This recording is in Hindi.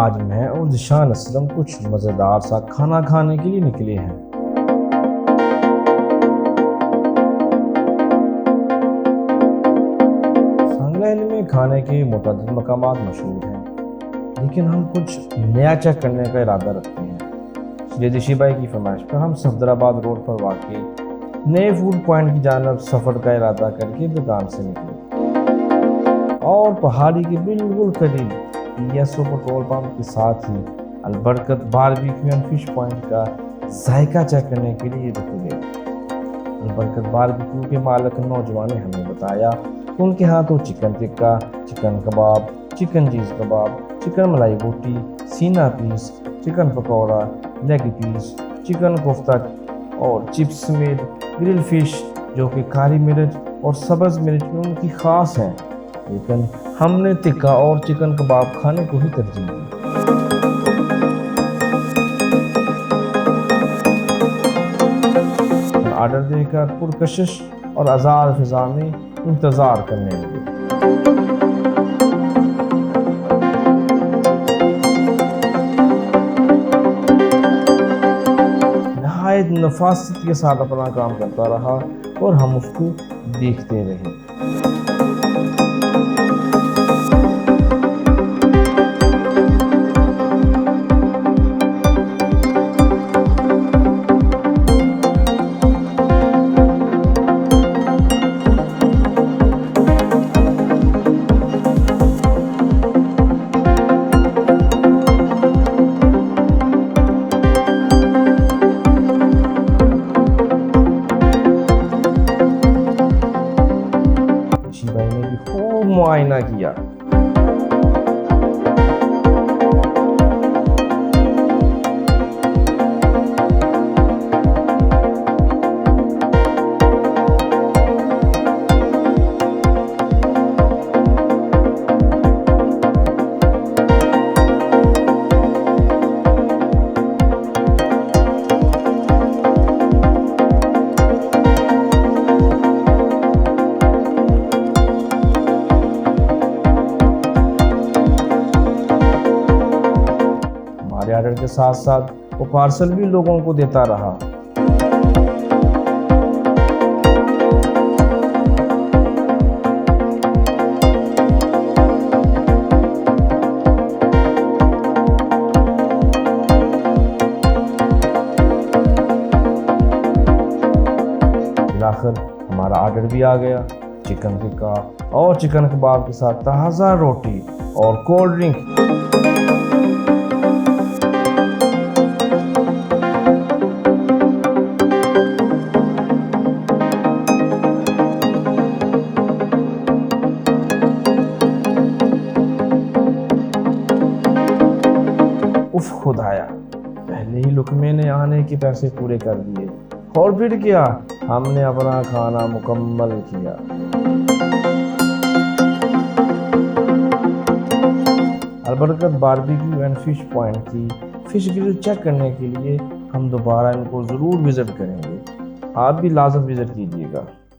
आज मैं और ज़िशान असलम कुछ मज़ेदार सा खाना खाने के लिए निकले हैं। सांगलाइन में खाने के मुतअद्दिद मकामात मशहूर हैं, लेकिन हम कुछ नया चेक करने का इरादा रखते हैं। जयदिशी भाई की फरमाइश पर हम सफदराबाद रोड पर वाक़ई नए फूड पॉइंट की जानब सफ़र का इरादा करके दुकान से निकले और पहाड़ी के बिल्कुल करीब PSO पेट्रोल पंप के साथ ही अलबरकत बारबेक्यू एंड फिश पॉइंट का जायका चेक करने के लिए रुक गए। अलबरकत बारबेक्यू के मालिक नौजवान ने हमें बताया कि उनके हाथों chicken tikka, chicken kebab, chicken cheese kebab, chicken malai boti, सीना piece, chicken pakora, leg piece, chicken kofta और चिप्स समेत ग्रिल फिश जो कि काली मिर्च और सब्ज़ मिर्च में उनकी ख़ास हैं, लेकिन हमने टिक्का और चिकन कबाब खाने को ही तरजीह दी। ऑर्डर देकर पुरकशिश और आज़ाद फिज़ा में इंतज़ार करने लगे। नहायत नफासत के साथ अपना काम करता रहा और हम उसको देखते रहे। भाई ने भी खूब मुआयना किया। ऑर्डर के साथ साथ वो पार्सल भी लोगों को देता रहा। आखिर हमारा ऑर्डर भी आ गया। चिकन टिक्का और चिकन कबाब के साथ ताज़ा रोटी और कोल्ड ड्रिंक। उफ खुदाया, पहले ही लुकमे ने आने के पैसे पूरे कर दिए और फिर क्या, हमने अपना खाना मुकम्मल किया। अलबरकत बारबेक्यू एंड फिश पॉइंट की फिश ग्रिल चेक करने के लिए हम दोबारा इनको ज़रूर विज़िट करेंगे। आप भी लाज़िम विज़िट कीजिएगा।